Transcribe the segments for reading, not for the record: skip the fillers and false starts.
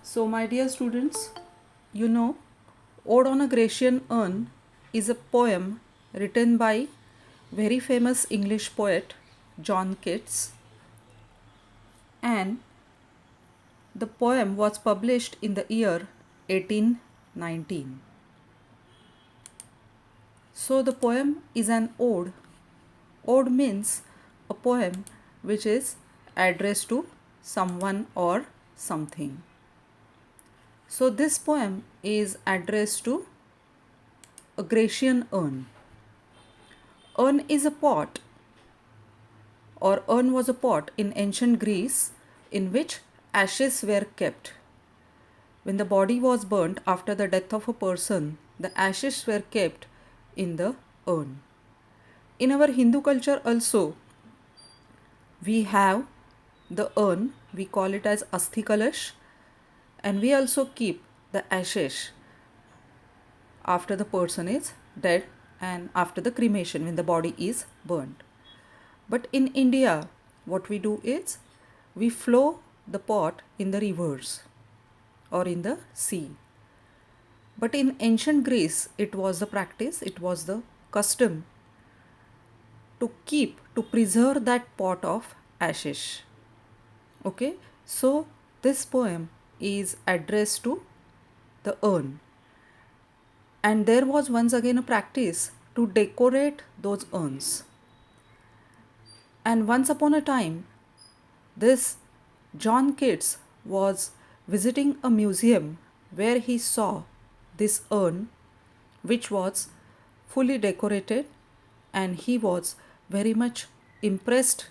So, my dear students, you know, Ode on a Grecian Urn is a poem written by very famous English poet John Keats, and the poem was published in the year 1819. So, the poem is an ode. Ode means a poem which is addressed to someone or something. So, this poem is addressed to a Grecian urn. Urn is a pot, or urn was a pot in ancient Greece in which ashes were kept. When the body was burnt after the death of a person, the ashes were kept in the urn. In our Hindu culture also, we have the urn, we call it as Asthi Kalash, and we also keep the ashes after the person is dead and after the cremation when the body is burnt. But in India, what we do is we flow the pot in the rivers or in the sea. But in ancient Greece, it was the practice, it was the custom to keep, to preserve that pot of ashes. Okay, so this poem is addressed to the urn. And there was once again a practice to decorate those urns. And once upon a time, this John Keats was visiting a museum where he saw this urn which was fully decorated, and he was very much impressed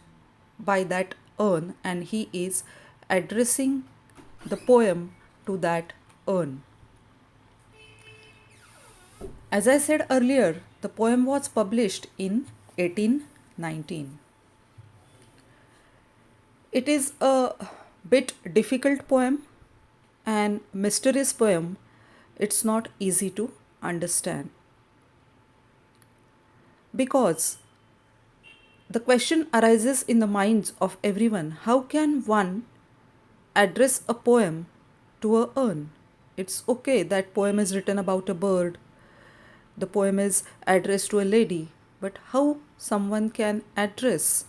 by that urn, and he is addressing the poem to that urn. As I said earlier, the poem was published in 1819. It is a bit difficult poem and mysterious poem. It's not easy to understand because the question arises in the minds of everyone: how can one address a poem to a urn? It's okay that poem is written about a bird, the poem is addressed to a lady, but how someone can address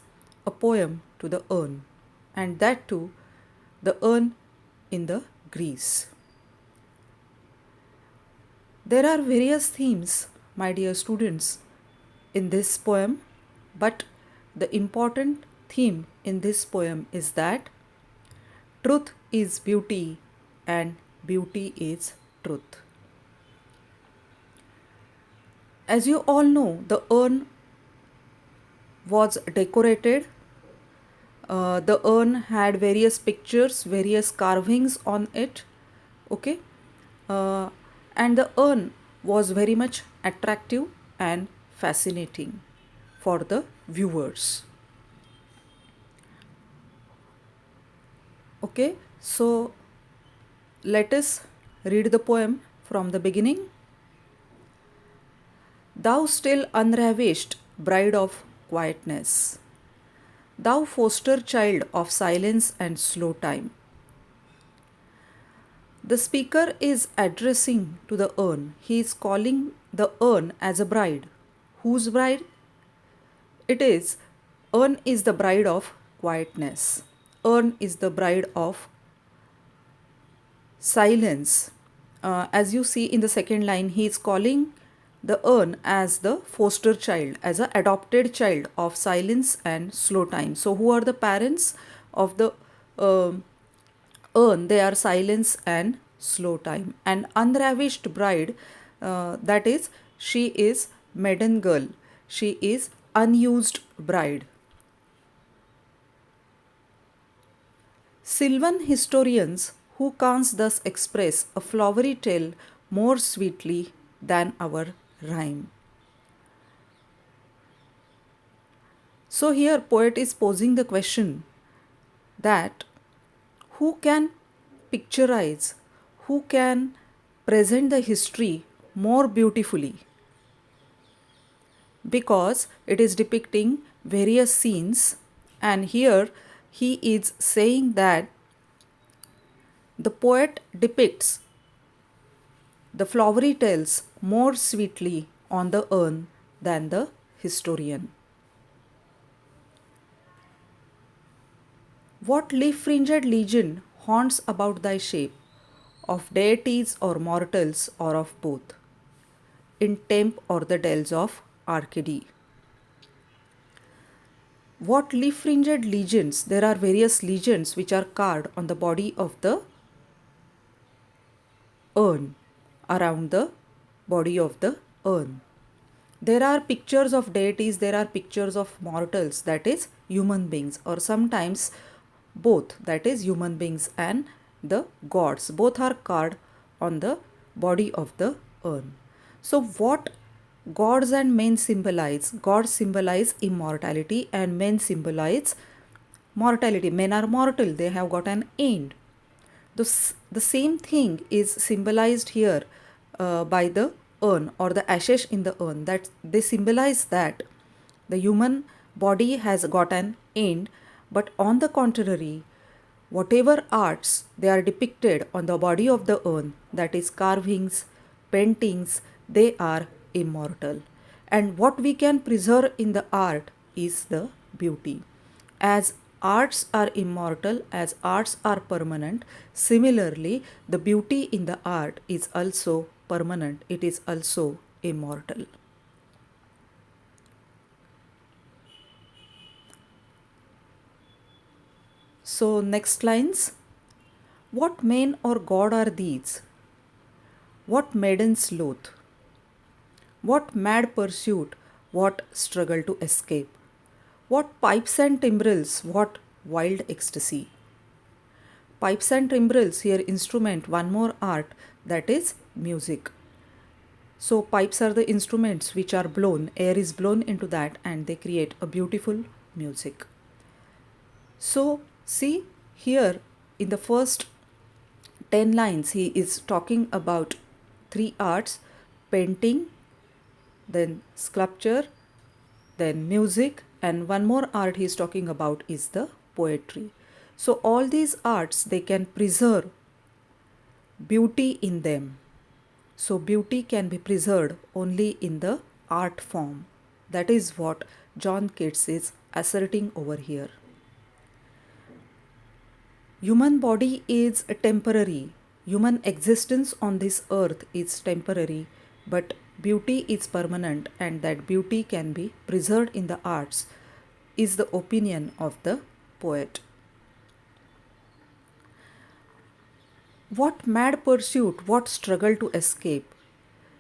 a poem to the urn, and that too the urn in the Greece. There are various themes, my dear students, in this poem, but the important theme in this poem is that truth is beauty and beauty is truth. As you all know, the urn was decorated. The urn had various pictures, various carvings on it. Okay, uh, and the urn was very much attractive and fascinating for the viewers. Okay, so let us read the poem from the beginning. Thou still unravished bride of quietness, thou foster child of silence and slow time. The speaker is addressing to the urn. He is calling the urn as a bride. Whose bride? It is, urn is the bride of quietness. Urn is the bride of silence. As you see in the second line, he is calling the urn as the foster child, as an adopted child of silence and slow time. So, who are the parents of the urn? They are silence and slow time. And unravished bride, that is, she is maiden girl, she is unused bride. Sylvan historians who can't thus express a flowery tale more sweetly than our rhyme. So here poet is posing the question that who can picturize, who can present the history more beautifully, because it is depicting various scenes, and here he is saying that The poet depicts the flowery tales more sweetly on the urn than the historian. What leaf-fringed legend haunts about thy shape, of deities or mortals or of both, in Tempe or the dells of Arcady? What leaf-fringed legends? There are various legends which are carved on the body of the urn, around the body of the urn. There are pictures of deities, there are pictures of mortals, that is human beings, or sometimes both, that is human beings and the gods. Both are carved on the body of the urn. So, what gods and men symbolize? Gods symbolize immortality and men symbolize mortality. Men are mortal, they have got an end. The same thing is symbolized here by the urn or the ashes in the urn, that they symbolize that the human body has got an end, but on the contrary, whatever arts they are depicted on the body of the urn, that is carvings, paintings, they are immortal. And what we can preserve in the art is the beauty. As arts are immortal, as arts are permanent, similarly, the beauty in the art is also permanent, it is also immortal. So, next lines. What men or god are these? What maidens loath? What mad pursuit? What struggle to escape? What pipes and timbrels? What wild ecstasy? Pipes and timbrels here instrument, one more art, that is music. So pipes are the instruments which are blown, air is blown into that and they create a beautiful music. So see here in the first 10 lines he is talking about three arts: painting, then sculpture, then music, and one more art he is talking about is the poetry. So all these arts, they can preserve beauty in them. So beauty can be preserved only in the art form. That is what John Keats is asserting over here. Human body is temporary. Human existence on this earth is temporary, but beauty is permanent, and that beauty can be preserved in the arts is the opinion of the poet. What mad pursuit, what struggle to escape.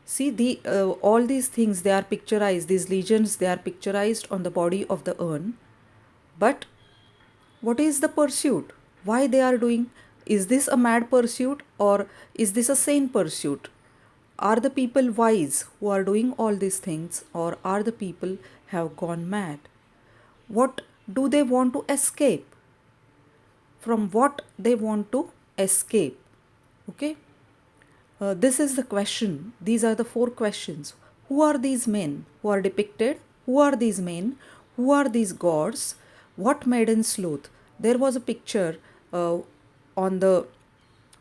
See, all these things, they are picturized, these legends, they are picturized on the body of the urn. But what is the pursuit? Why they are doing? Is this a mad pursuit or is this a sane pursuit? Are the people wise who are doing all these things, or are the people have gone mad? What do they want to escape? From what they want to escape? Okay. This is the question. These are the four questions. Who are these men who are depicted? Who are these men? Who are these gods? What maiden sloth? There was a picture on the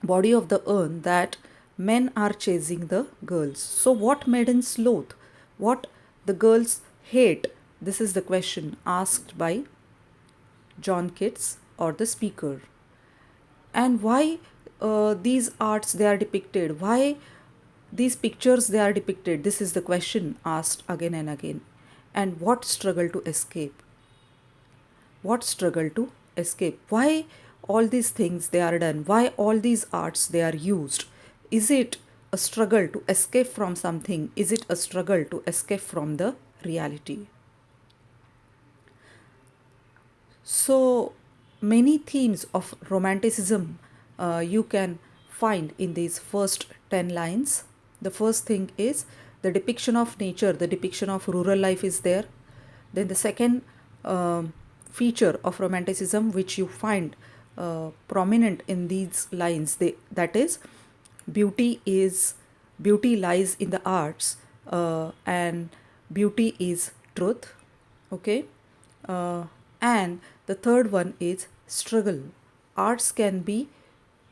body of the urn that men are chasing the girls. So, what maiden sloth? What the girls hate? This is the question asked by John Keats or the speaker. And why these arts they are depicted, why these pictures they are depicted, this is the question asked again and again. And what struggle to escape, what struggle to escape, why all these things they are done, why all these arts they are used. Is it a struggle to escape from something? Is it a struggle to escape from the reality? So many themes of romanticism you can find in these first 10 lines. The first thing is the depiction of nature, the depiction of rural life is there. Then the second feature of romanticism which you find prominent in these lines, that is beauty lies in the arts, and beauty is truth. Okay. And the third one is struggle. Arts can be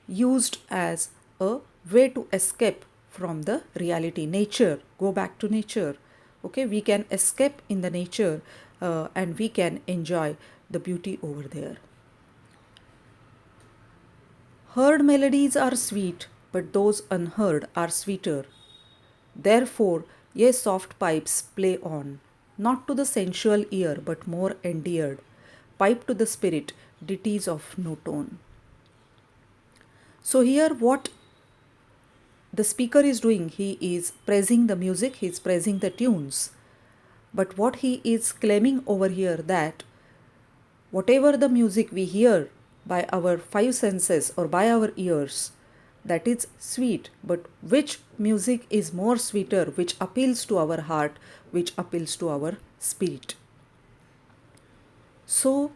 used as a way to escape from the reality, nature, go back to nature. Okay, we can escape in the nature and we can enjoy the beauty over there. Heard melodies are sweet, but those unheard are sweeter. Therefore, ye soft pipes play on, not to the sensual ear, but more endeared. Pipe to the spirit, ditties of no tone. So, here what the speaker is doing, he is praising the music, he is praising the tunes. But what he is claiming over here, that whatever the music we hear by our five senses or by our ears, that is sweet, but which music is more sweeter, which appeals to our heart, which appeals to our spirit. So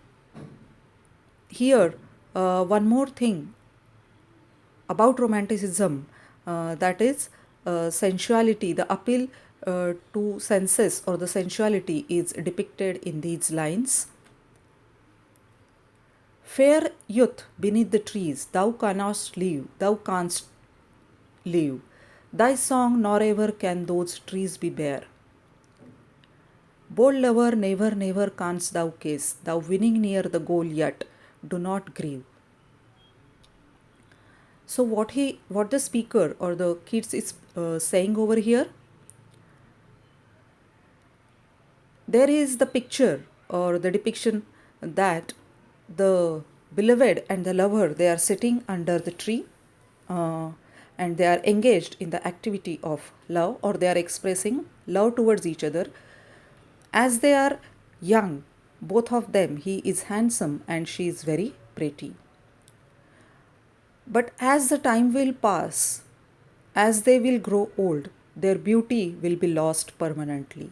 here one more thing about romanticism, that is sensuality, the appeal to senses or the sensuality is depicted in these lines. Fair youth beneath the trees, thou canst live, thou canst live. Thy song nor ever can those trees be bare. Bold lover, never, never canst thou kiss, thou winning near the goal yet, do not grieve. So what the speaker or the kids is saying over here, there is the picture or the depiction that the beloved and the lover, they are sitting under the tree and they are engaged in the activity of love, or they are expressing love towards each other. As they are young, both of them, he is handsome and she is very pretty. But as the time will pass, as they will grow old, their beauty will be lost permanently.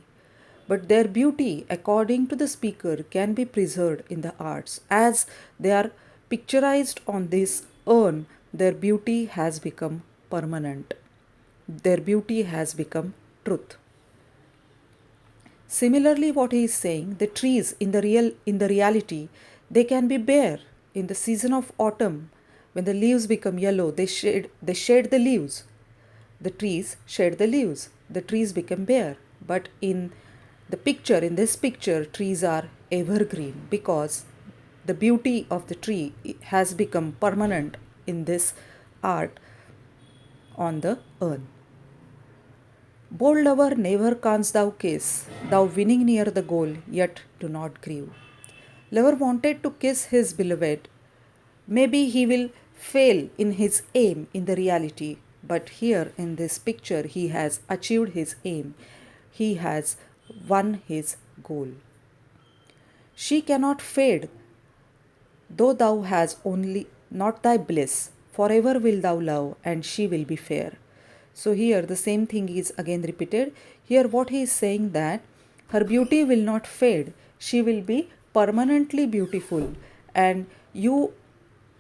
But their beauty, according to the speaker, can be preserved in the arts. As they are picturized on this urn, their beauty has become permanent. Their beauty has become truth. Similarly, what he is saying, the trees in the reality, they can be bare. In the season of autumn, when the leaves become yellow, they shed the leaves. The trees shed the leaves. The trees become bare. But in this picture, trees are evergreen because the beauty of the tree has become permanent in this art on the urn. Bold lover, never canst thou kiss, thou winning near the goal, yet do not grieve. Lover wanted to kiss his beloved. Maybe he will fail in his aim in the reality, but here in this picture, he has achieved his aim. He has won his goal. She cannot fade, though thou hast only not thy bliss. Forever will thou love, and she will be fair. So here the same thing is again repeated. Here what he is saying, that her beauty will not fade. She will be permanently beautiful, and you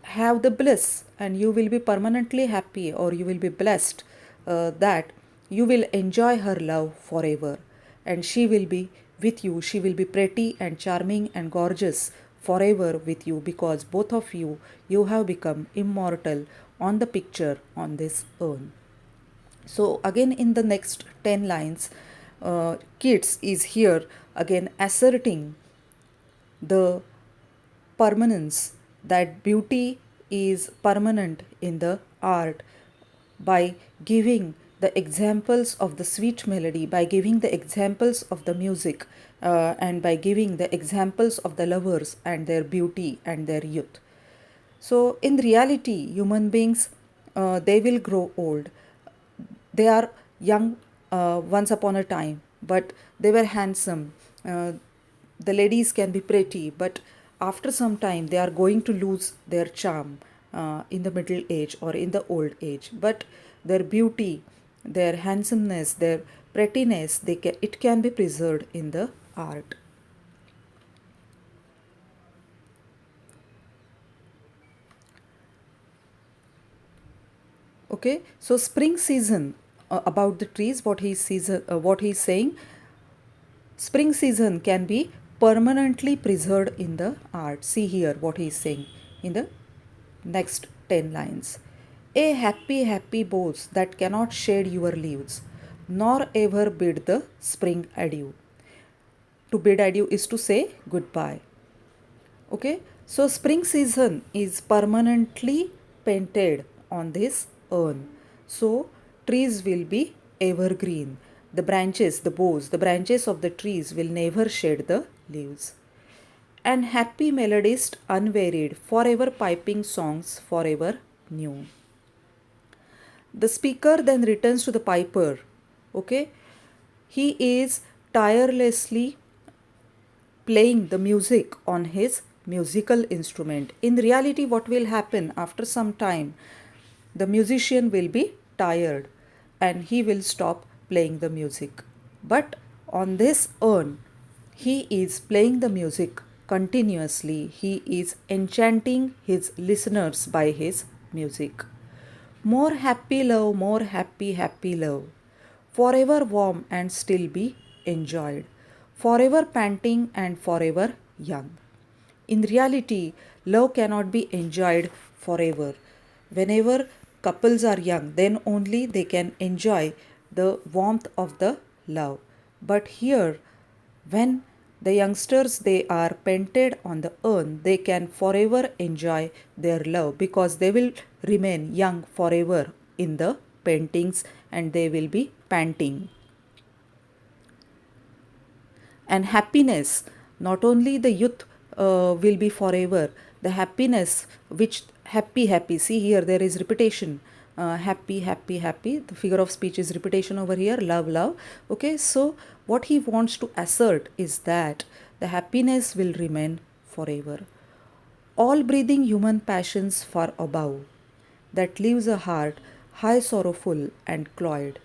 have the bliss, and you will be permanently happy, or you will be blessed that you will enjoy her love forever, and she will be with you. She will be pretty and charming and gorgeous forever with you, because both of you have become immortal on the picture on this urn. So again in the next 10 lines, Keats is here again asserting the permanence, that beauty is permanent in the art, by giving the examples of the sweet melody, by giving the examples of the music, and by giving the examples of the lovers and their beauty and their youth. So in reality, human beings, they will grow old. They are young once upon a time, but they were handsome. The ladies can be pretty, but after some time they are going to lose their charm in the middle age or in the old age. But their beauty, their handsomeness, their prettiness, it can be preserved in the art. Okay, so spring season, about the trees, what he's saying, spring season can be permanently preserved in the art. See here what he is saying in the next 10 lines. A happy, happy bows that cannot shade your leaves, nor ever bid the spring adieu. To bid adieu is to say goodbye. Okay, so spring season is permanently painted on this urn. So trees will be evergreen. The branches of the trees will never shed the leaves. And happy melodist unvaried, forever piping songs forever new. The speaker then returns to the piper. Okay, he is tirelessly playing the music on his musical instrument. In reality, what will happen after some time? The musician will be tired and he will stop playing the music. But on this urn, he is playing the music continuously. He is enchanting his listeners by his music. More happy love, more happy, happy love. Forever warm and still be enjoyed. Forever panting and forever young. In reality, love cannot be enjoyed forever. Whenever couples are young, then only they can enjoy the warmth of the love. But here, when the youngsters they are painted on the urn, they can forever enjoy their love because they will remain young forever in the paintings and they will be panting. And happiness, not only the youth will be forever, the happiness which happy, see here there is repetition, happy, the figure of speech is repetition over here, love. Okay, so what he wants to assert is that the happiness will remain forever. All breathing human passions far above, that leaves a heart high sorrowful and cloyed,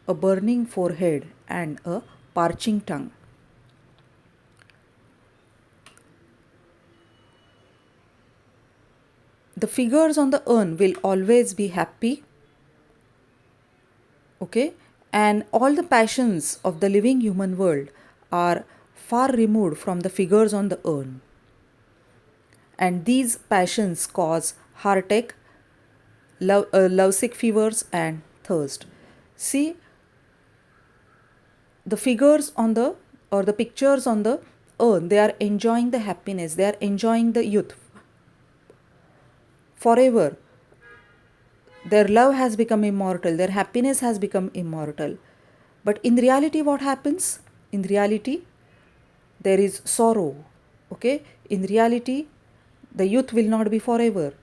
a burning forehead and a parching tongue. The figures on the urn will always be happy, okay, and all the passions of the living human world are far removed from the figures on the urn, and these passions cause heartache, lovesick fevers and thirst. See, the figures on the or the pictures on the urn, they are enjoying the happiness, they are enjoying the youth forever. Their love has become immortal, their happiness has become immortal. But in reality, what happens? In reality, there is sorrow. Okay? In reality, the youth will not be forever,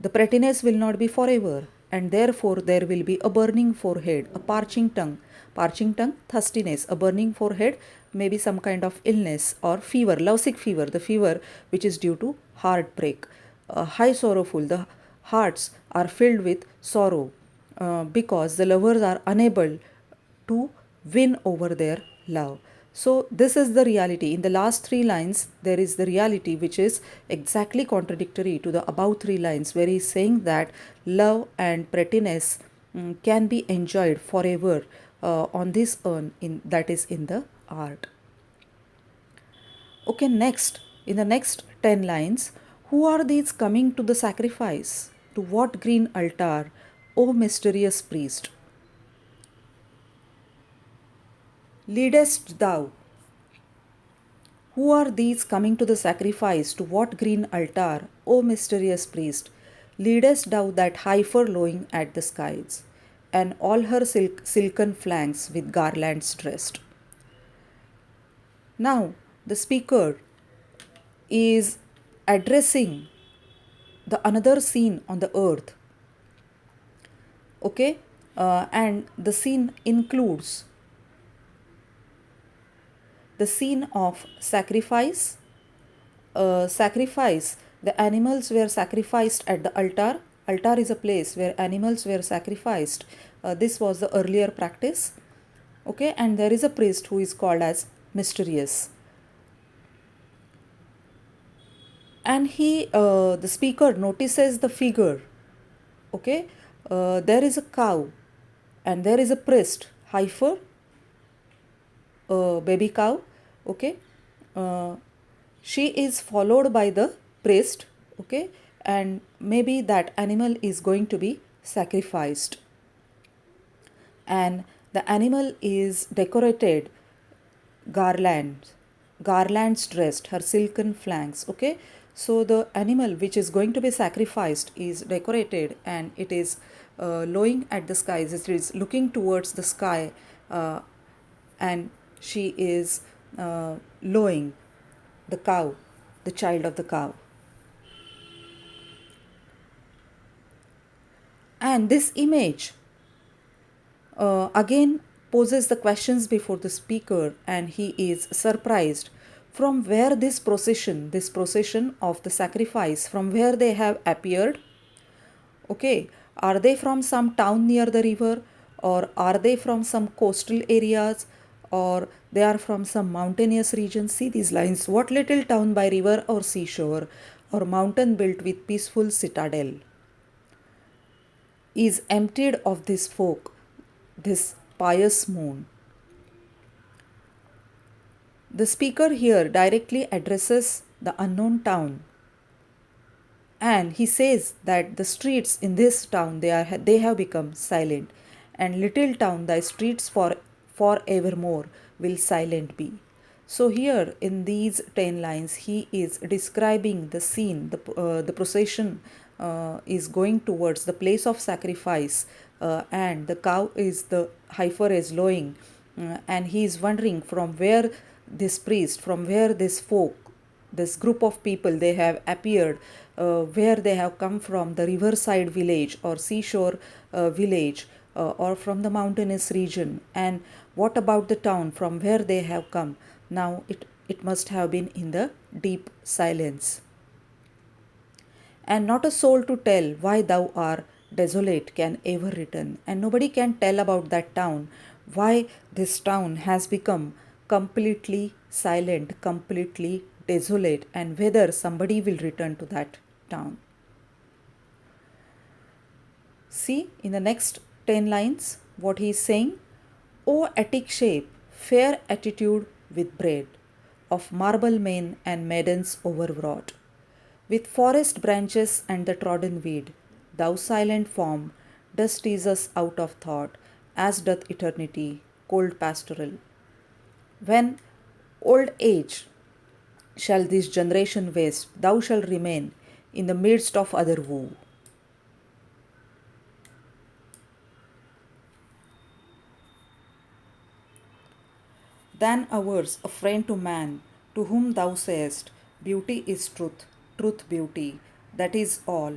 the prettiness will not be forever, and therefore there will be a burning forehead, a parching tongue. Parching tongue, thirstiness, a burning forehead, maybe some kind of illness or fever, lovesick fever, the fever which is due to heartbreak. High sorrowful, the hearts are filled with sorrow because the lovers are unable to win over their love. So, this is the reality. In the last three lines, there is the reality which is exactly contradictory to the above three lines, where he is saying that love and prettiness can be enjoyed forever on this urn, that is in the art. Okay, next, in the next 10 lines, who are these coming to the sacrifice? To what green altar, O mysterious priest? Leadest thou? Who are these coming to the sacrifice? To what green altar, O mysterious priest? Leadest thou that heifer lowing at the skies, and all her silken flanks with garlands dressed? Now, the speaker is addressing the another scene on the earth. Okay, and the scene includes the scene of sacrifice. Sacrifice, the animals were sacrificed at the altar. Altar is a place where animals were sacrificed. This was the earlier practice. Okay, and there is a priest who is called as mysterious. And the speaker notices the figure. Okay, there is a cow and there is a priest, heifer, baby cow. Okay, she is followed by the priest. Okay, and maybe that animal is going to be sacrificed, and the animal is decorated, garlands, garlands dressed, her silken flanks. Okay, so the animal which is going to be sacrificed is decorated, and it is lowing at the skies, it is looking towards the sky, uh, and she is lowing, the cow, the child of the cow. And this image again poses the questions before the speaker, and he is surprised from where this procession of the sacrifice, from where they have appeared. Okay, are they from some town near the river, or are they from some coastal areas, or they are from some mountainous region? See these lines: what little town by river or seashore, or mountain built with peaceful citadel, is emptied of this folk, this pious moon. The speaker here directly addresses the unknown town, and he says that the streets in this town, they have become silent, and little town thy streets for evermore will silent be. So here in these 10 lines he is describing the scene. The procession is going towards the place of sacrifice, and the cow is, the heifer is lowing, and he is wondering from where this priest, from where this folk, this group of people, they have appeared, where they have come from, the riverside village or seashore village, or from the mountainous region, and what about the town from where they have come. Now it must have been in the deep silence, and not a soul to tell why thou art desolate can ever return. And nobody can tell about that town, why this town has become completely silent, completely desolate, and whether somebody will return to that town. See in the next 10 lines what he is saying. O Attic shape, fair attitude with braid, of marble mane and maidens overwrought, with forest branches and the trodden weed, thou silent form dost tease us out of thought, as doth eternity, cold pastoral. When old age shall this generation waste, thou shalt remain in the midst of other woe. Than ours, a friend to man, to whom thou sayest, beauty is truth, truth beauty, that is all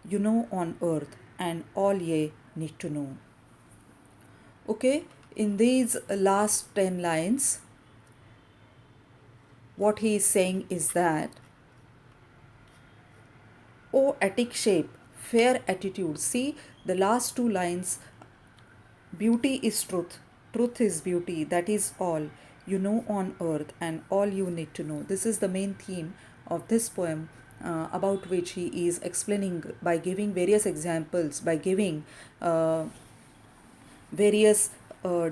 you know on earth, and all ye need to know. Okay, in these last 10 lines, what he is saying is that, O Attic shape, fair attitude. See the last two lines: beauty is truth, truth is beauty, that is all you know on earth, and all you need to know. This is the main theme of this poem, about which he is explaining by giving various examples, by giving various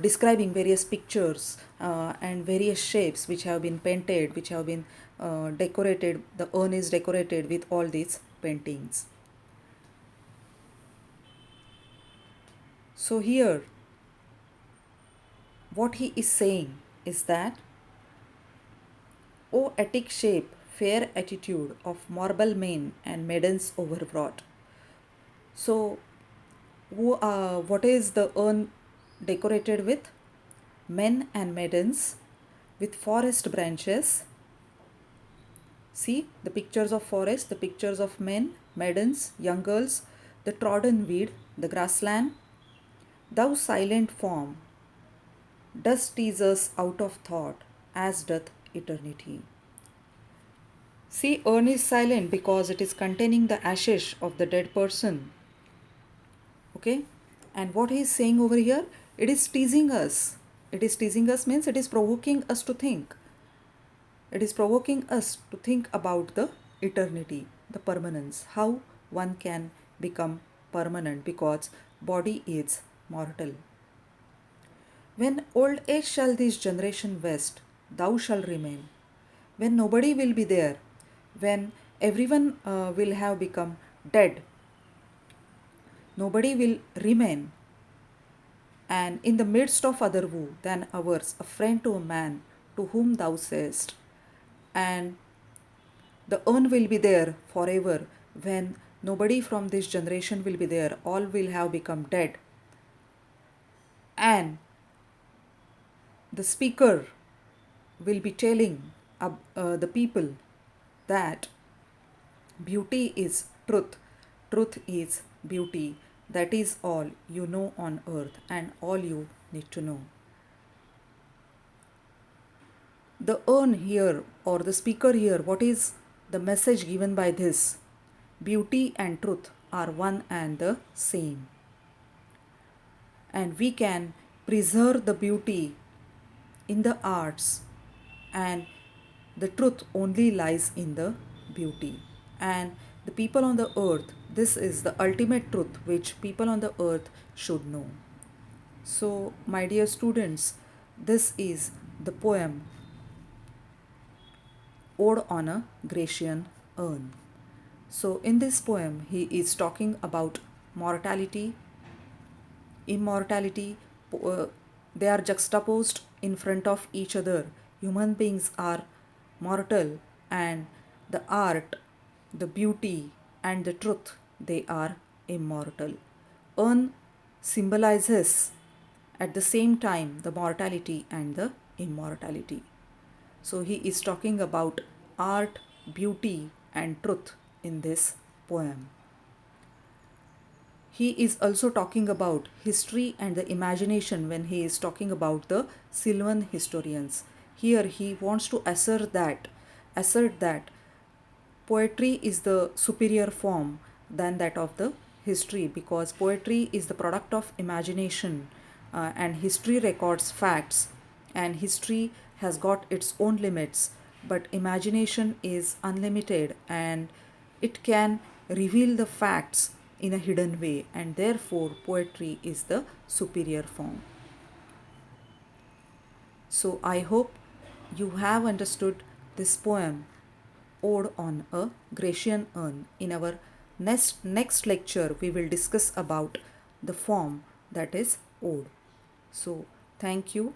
describing various pictures and various shapes which have been painted, which have been decorated. The urn is decorated with all these paintings. So here what he is saying is that, O Attic shape, fair attitude of marble mane and maidens overwrought. So what is the urn decorated with? Men and maidens with forest branches. See the pictures of forest, the pictures of men, maidens, young girls, the trodden weed, the grassland. Thou silent form dost tease us out of thought, as doth eternity. See, urn is silent because it is containing the ashes of the dead person. Okay, and what he is saying over here, it is teasing us. It is teasing us means it is provoking us to think. It is provoking us to think about the eternity, the permanence, how one can become permanent, because body is mortal. When old age shall this generation waste, thou shalt remain. When nobody will be there, when everyone will have become dead. Nobody will remain. And in the midst of other woe than ours, a friend to a man to whom thou sayest, and the urn will be there forever when nobody from this generation will be there, all will have become dead. And the speaker will be telling the people that beauty is truth, truth is beauty. That is all you know on earth and all you need to know. The urn here or the speaker here, what is the message given by this? Beauty and truth are one and the same. And we can preserve the beauty in the arts, and the truth only lies in the beauty. And the people on the earth, this is the ultimate truth which people on the earth should know. So, my dear students, this is the poem Ode on a Grecian Urn. So, in this poem, he is talking about mortality, immortality. They are juxtaposed in front of each other. Human beings are mortal, and the art, the beauty, and the truth, they are immortal. Urn symbolizes at the same time the mortality and the immortality. So he is talking about art, beauty, and truth in this poem. He is also talking about history and the imagination when he is talking about the Sylvan historians. Here he wants to assert that poetry is the superior form than that of the history, because poetry is the product of imagination, and history records facts, and history has got its own limits, but imagination is unlimited and it can reveal the facts in a hidden way, and therefore poetry is the superior form. So I hope you have understood this poem Ode on a Grecian Urn. In our next lecture, we will discuss about the form that is ode. So, thank you.